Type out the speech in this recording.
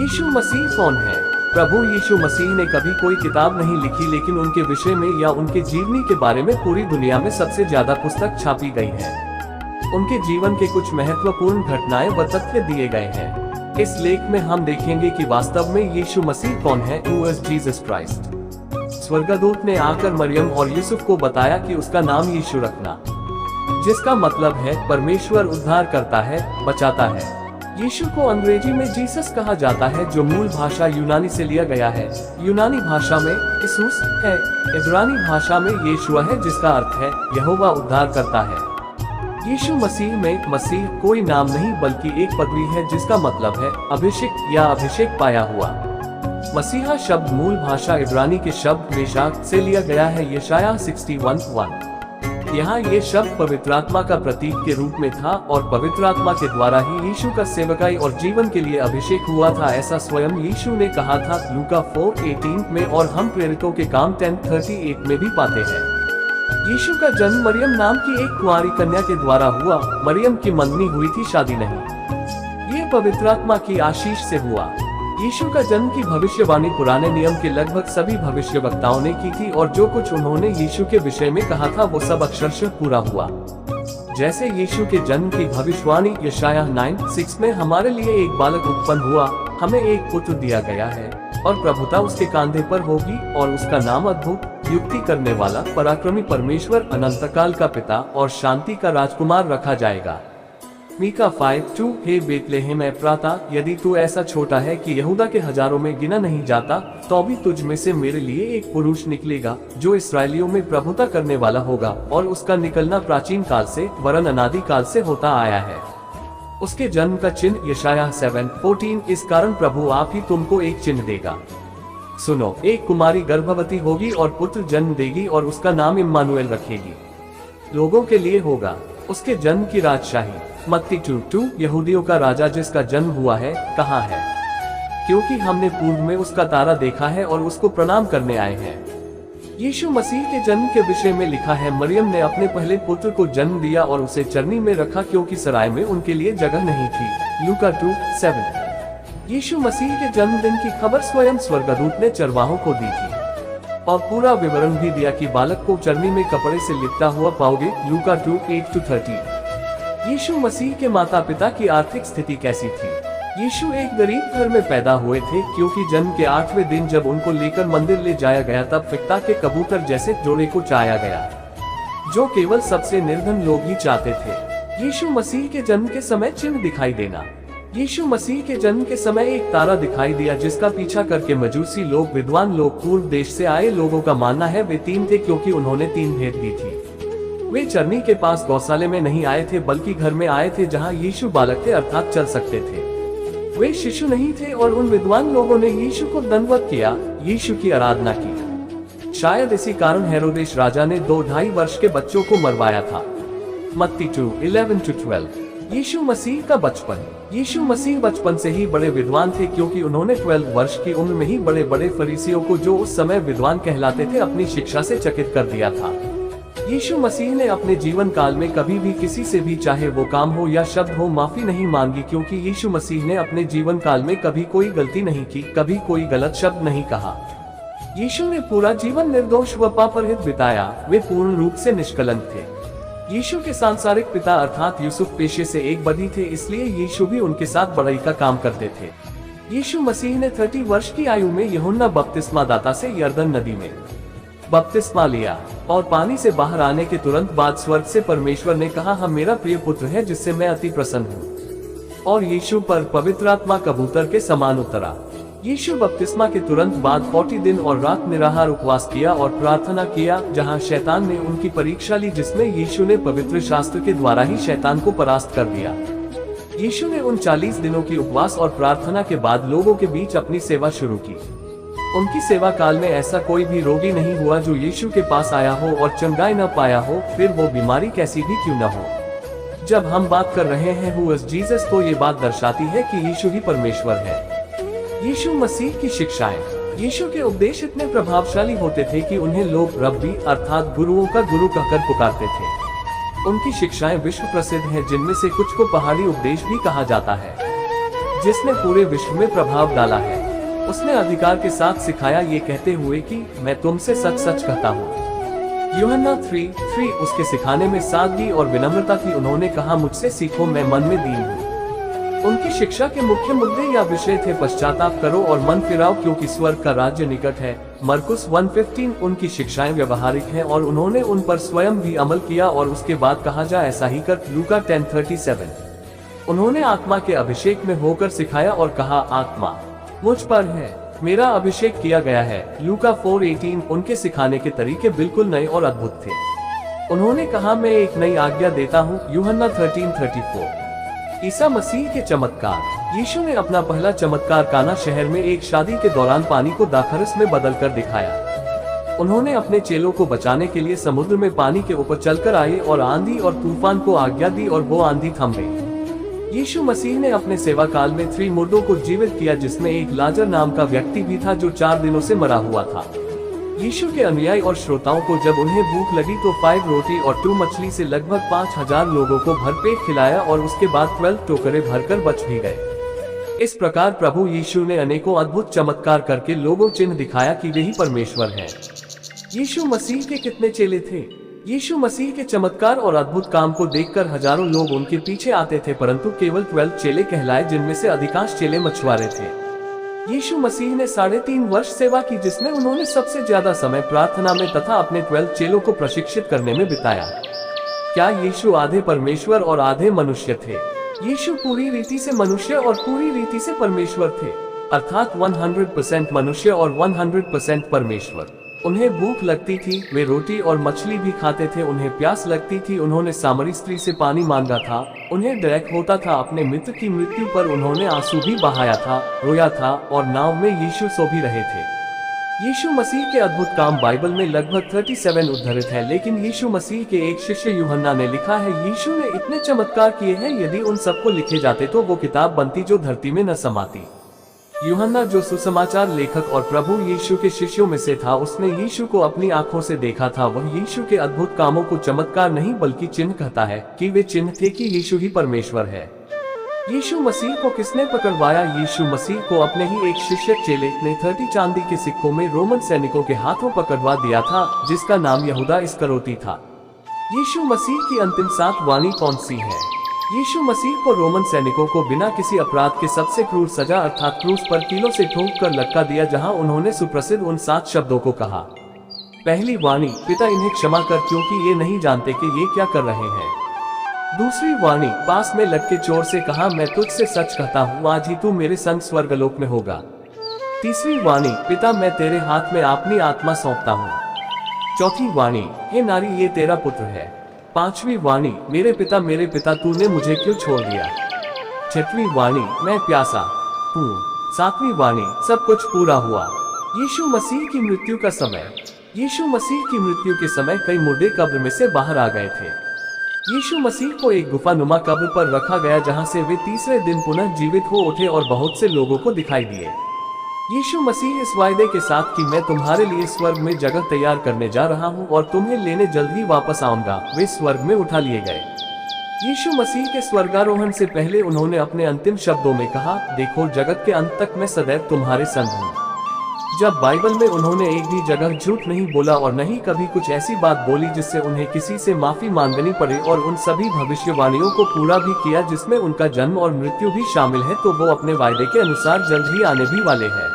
यीशु मसीह कौन है? प्रभु यीशु मसीह ने कभी कोई किताब नहीं लिखी, लेकिन उनके विषय में या उनके जीवनी के बारे में पूरी दुनिया में सबसे ज्यादा पुस्तक छापी गई है। उनके जीवन के कुछ महत्वपूर्ण घटनाएं व तथ्य दिए गए हैं। इस लेख में हम देखेंगे कि वास्तव में यीशु मसीह कौन है। Who is Jesus Christ? स्वर्गदूत ने आकर मरियम और यूसुफ को बताया कि उसका नाम यीशु रखना, जिसका मतलब है परमेश्वर उद्धार करता है, बचाता है। यीशु को अंग्रेजी में जीसस कहा जाता है, जो मूल भाषा यूनानी से लिया गया है। यूनानी भाषा में इसूस है, इब्रानी भाषा में येशुआ है, जिसका अर्थ है यहोवा उद्धार करता है। यीशु मसीह में मसीह कोई नाम नहीं बल्कि एक पदवी है, जिसका मतलब है अभिषेक या अभिषेक पाया हुआ। मसीहा शब्द मूल भाषा इब्रानी के शब्द मेशाक से लिया गया है, यशायाह 61:1। यहाँ ये शब्द पवित्र आत्मा का प्रतीक के रूप में था और पवित्र आत्मा के द्वारा ही यीशु का सेवकाई और जीवन के लिए अभिषेक हुआ था, ऐसा स्वयं यीशु ने कहा था लूका 4:18 में, और हम प्रेरितों के काम 10:38 में भी पाते हैं। यीशु का जन्म मरियम नाम की एक कुंवारी कन्या के द्वारा हुआ। मरियम की मंगनी हुई थी, शादी नहीं। ये पवित्र आत्मा की आशीष से हुआ। यीशु का जन्म की भविष्यवाणी पुराने नियम के लगभग सभी भविष्यवक्ताओं ने की थी, और जो कुछ उन्होंने यीशु के विषय में कहा था वो सब अक्षरशः पूरा हुआ। जैसे यीशु के जन्म की भविष्यवाणी यशायाह 9:6 में, हमारे लिए एक बालक उत्पन्न हुआ, हमें एक पुत्र दिया गया है और प्रभुता उसके कांधे पर होगी, और उसका नाम अद्भुत, युक्ति करने वाला, पराक्रमी परमेश्वर, अनंतकाल का पिता और शांति का राजकुमार रखा जाएगा। मीका 5:2 हे बेतलेहम एफ्राता, यदि तू ऐसा छोटा है कि यहूदा के हजारों में गिना नहीं जाता, तो भी तुझ में से मेरे लिए एक पुरुष निकलेगा, जो इसराइलियों में प्रभुता करने वाला होगा, और उसका निकलना प्राचीन काल से वरन अनादि काल से होता आया है। उसके जन्म का चिन्ह यशायाह 7:14, इस कारण प्रभु आप ही तुमको एक चिन्ह देगा। सुनो, एक कुमारी गर्भवती होगी और पुत्र जन्म देगी, और उसका नाम इम्मानुएल रखेगी। लोगों के लिए होगा उसके जन्म की राजशाही। मत्ती 2:2, यहूदियों का राजा जिसका जन्म हुआ है कहाँ है? क्योंकि हमने पूर्व में उसका तारा देखा है और उसको प्रणाम करने आए हैं। यीशु मसीह के जन्म के विषय में लिखा है, मरियम ने अपने पहले पुत्र को जन्म दिया और उसे चरनी में रखा, क्योंकि सराय में उनके लिए जगह नहीं थी। लूका 2:7। यीशु मसीह के जन्मदिन की खबर स्वयं स्वर्गदूत ने चरवाहों को दी थी, और पूरा विवरण भी दिया कि बालक को चरनी में कपड़े से लिपटा हुआ पाओगे। लूका 2:8-30। यीशु मसीह के माता पिता की आर्थिक स्थिति कैसी थी? यीशु एक गरीब घर में पैदा हुए थे, क्योंकि जन्म के 8वें दिन जब उनको लेकर मंदिर ले जाया गया, तब फिक्ता के कबूतर जैसे जोड़े को चाया गया, जो केवल सबसे निर्धन लोग ही चाहते थे। यीशु मसीह के जन्म के समय चिन्ह दिखाई देना। यीशु मसीह के जन्म के समय एक तारा दिखाई दिया, जिसका पीछा करके मजूसी लोग, विद्वान लोग, पूर्व देश से आए लोगों का मानना है वे 3 थे, क्योंकि उन्होंने 3 भेंट दी थी। वे चरनी के पास गौशाले में नहीं आए थे, बल्कि घर में आए थे जहां यीशु बालक थे, अर्थात चल सकते थे। वे शिशु नहीं थे, और उन विद्वान लोगों ने यीशु को दंडवत किया, यीशु की आराधना की। शायद इसी कारण हेरोदेस राजा ने 2-2.5 वर्ष के बच्चों को मरवाया था। मत्ती 2:11-12। यीशु मसीह का बचपन। यीशु मसीह बचपन से ही बड़े विद्वान थे, क्योंकि उन्होंने 12 वर्ष की उम्र में ही बड़े बड़े फरीसियों को, जो उस समय विद्वान कहलाते थे, अपनी शिक्षा से चकित कर दिया था। यीशु मसीह ने अपने जीवन काल में कभी भी किसी से भी, चाहे वो काम हो या शब्द हो, माफी नहीं मांगी, क्योंकि यीशु मसीह ने अपने जीवन काल में कभी कोई गलती नहीं की, कभी कोई गलत शब्द नहीं कहा। यीशु ने पूरा जीवन निर्दोष व पापरहित बिताया, वे पूर्ण रूप से निष्कलंक थे। यीशु के सांसारिक पिता अर्थात यूसुफ पेशे से एक बदी थे, इसलिए यीशु भी उनके साथ बड़ाई का काम करते थे। यीशु मसीह ने 30 वर्ष की आयु में यूहन्ना बपतिस्मा दाता से यरदन नदी में बपतिस्मा लिया, और पानी से बाहर आने के तुरंत बाद स्वर्ग से परमेश्वर ने कहा, हम मेरा प्रिय पुत्र है, जिससे मैं अति प्रसन्न हूँ। और यीशु पर पवित्र आत्मा कबूतर के समान उतरा। यीशु बपतिस्मा के तुरंत बाद 40 दिन और रात निराहार उपवास किया और प्रार्थना किया, जहाँ शैतान ने उनकी परीक्षा ली, जिसमें यीशु ने पवित्र शास्त्र के द्वारा ही शैतान को परास्त कर दिया। यीशु ने उन 40 दिनों की उपवास और प्रार्थना के बाद लोगों के बीच अपनी सेवा शुरू की। उनकी सेवा काल में ऐसा कोई भी रोगी नहीं हुआ जो यीशु के पास आया हो और चंगाई न पाया हो, फिर वो बीमारी कैसी भी क्यों न हो। जब हम बात कर रहे हैं Who is Jesus, तो ये बात दर्शाती है कि यीशु ही परमेश्वर है। यीशु मसीह की शिक्षाएं। यीशु के उपदेश इतने प्रभावशाली होते थे कि उन्हें लोग रब्बी अर्थात गुरुओं का गुरु कहकर पुकारते थे। उनकी शिक्षाएं विश्व प्रसिद्ध हैं, जिनमें से कुछ को पहाड़ी उपदेश भी कहा जाता है। जिसने पूरे विश्व में प्रभाव डाला है। उसने अधिकार के साथ सिखाया, ये कहते हुए कि मैं तुमसे सच सच कहता हूँ। यूहन्ना 3:3 उसके सिखाने में सादगी और विनम्रता थी। उन्होंने कहा, मुझसे सीखो, मैं मन में दीन हूँ। उनकी शिक्षा के मुख्य मुद्दे या विषय थे, पश्चाताप करो और मन फिराओ क्योंकि स्वर्ग का राज्य निकट है। मरकुस 1:15 उनकी शिक्षाएं व्यवहारिक हैं और उन्होंने उन पर स्वयं भी अमल किया और उसके बाद कहा जा ऐसा ही कर। लूका 10:37 उन्होंने आत्मा के अभिषेक में होकर सिखाया और कहा, आत्मा मुझ पर है, मेरा अभिषेक किया गया है। लूका 4:18 उनके सिखाने के तरीके बिल्कुल नए और अद्भुत थे। उन्होंने कहा, मैं एक नई आज्ञा देता हूँ। यूहन्ना 13:34 ईसा मसीह के चमत्कार। यीशु ने अपना पहला चमत्कार काना शहर में एक शादी के दौरान पानी को दाखरस में बदलकर दिखाया। उन्होंने अपने चेलों को बचाने के लिए समुद्र में पानी के ऊपर चलकर आए और आंधी और तूफान को आज्ञा दी और वो आंधी थम गई। यीशु मसीह ने अपने सेवा काल में 3 मुर्दों को जीवित किया, जिसमें एक लाजर नाम का व्यक्ति भी था जो 4 दिनों से मरा हुआ था। यीशु के अनुयायी और श्रोताओं को जब उन्हें भूख लगी तो 5 रोटी और 2 मछली से लगभग 5000 लोगों को भरपेट खिलाया और उसके बाद 12 टोकरे भरकर बच भी गए। इस प्रकार प्रभु यीशु ने अनेकों अद्भुत चमत्कार करके लोगों चिन्ह दिखाया कि वही परमेश्वर है। यीशु मसीह के कितने चेले थे? यीशु मसीह के चमत्कार और अद्भुत काम को देखकर हजारों लोग उनके पीछे आते थे, परंतु केवल 12 चेले कहलाए, जिनमें से अधिकांश चेले मछुआरे थे। यीशु मसीह ने 3.5 वर्ष सेवा की, जिसमें उन्होंने सबसे ज्यादा समय प्रार्थना में तथा अपने 12 चेलों को प्रशिक्षित करने में बिताया। क्या यीशु आधे परमेश्वर और आधे मनुष्य थे? यीशु पूरी रीति से मनुष्य और पूरी रीति से परमेश्वर थे, अर्थात 100% मनुष्य और 100% परमेश्वर। उन्हें भूख लगती थी, वे रोटी और मछली भी खाते थे। उन्हें प्यास लगती थी, उन्होंने सामरी स्त्री से पानी मांगा था। उन्हें डर होता था अपने मित्र की मृत्यु पर, उन्होंने आंसू भी बहाया था, रोया था, और नाव में यीशु सो भी रहे थे। यीशु मसीह के अद्भुत काम बाइबल में लगभग 37 उद्धृत है, लेकिन यीशु मसीह के एक शिष्य यूहन्ना ने लिखा है, यीशु ने इतने चमत्कार किए हैं, यदि उन सबको लिखे जाते तो वो किताब बनती जो धरती में न समाती। यूहन्ना, जो सुसमाचार लेखक और प्रभु यीशु के शिष्यों में से था, उसने यीशु को अपनी आंखों से देखा था। वह यीशु के अद्भुत कामों को चमत्कार नहीं बल्कि चिन्ह कहता है कि वे चिन्ह थे कि यीशु ही परमेश्वर है। यीशु मसीह को किसने पकड़वाया? यीशु मसीह को अपने ही एक शिष्य चेले ने 30 चांदी के सिक्कों में रोमन सैनिकों के हाथों पकड़वा दिया था, जिसका नाम यहूदा इस्करियोती था। यीशु मसीह की अंतिम 7 वाणी कौन सी है? यीशु मसीह को रोमन सैनिकों को बिना किसी अपराध के सबसे क्रूर सजा अर्थात क्रूस पर कीलों से ठोक कर लटका दिया, जहां उन्होंने सुप्रसिद्ध उन 7 शब्दों को कहा। पहली वाणी, पिता इन्हें क्षमा कर क्योंकि ये नहीं जानते कि ये क्या कर रहे हैं। दूसरी वाणी, पास में लटके चोर से कहा, मैं तुझसे सच कहता हूँ, आज ही तू मेरे संग स्वर्गलोक में होगा। तीसरी वाणी, पिता मैं तेरे हाथ में अपनी आत्मा सौंपता हूँ। चौथी वाणी, हे नारी ये तेरा पुत्र है। पांचवी वाणी, मेरे पिता तूने मुझे क्यों छोड़ दिया। छठवीं वाणी, मैं प्यासा हूँ। सातवीं वाणी, सब कुछ पूरा हुआ। यीशु मसीह की मृत्यु का समय। यीशु मसीह की मृत्यु के समय कई मुर्दे कब्र में से बाहर आ गए थे। यीशु मसीह को एक गुफानुमा कब्र पर रखा गया, जहां से वे तीसरे दिन पुनः जीवित हो उठे और बहुत से लोगों को दिखाई दिए। यीशु मसीह इस वायदे के साथ कि मैं तुम्हारे लिए स्वर्ग में जगह तैयार करने जा रहा हूं और तुम्हें लेने जल्द ही वापस आऊंगा, वे स्वर्ग में उठा लिए गए। यीशु मसीह के स्वर्गारोहण से पहले उन्होंने अपने अंतिम शब्दों में कहा, देखो जगत के अंत तक मैं सदैव तुम्हारे संग हूँ। जब बाइबल में उन्होंने एक भी जगह झूठ नहीं बोला और न ही कभी कुछ ऐसी बात बोली जिससे उन्हें किसी से माफी मांगनी पड़े, और उन सभी भविष्यवाणियों को पूरा भी किया जिसमें उनका जन्म और मृत्यु भी शामिल है, तो वो अपने वायदे के अनुसार जल्द ही आने भी वाले हैं।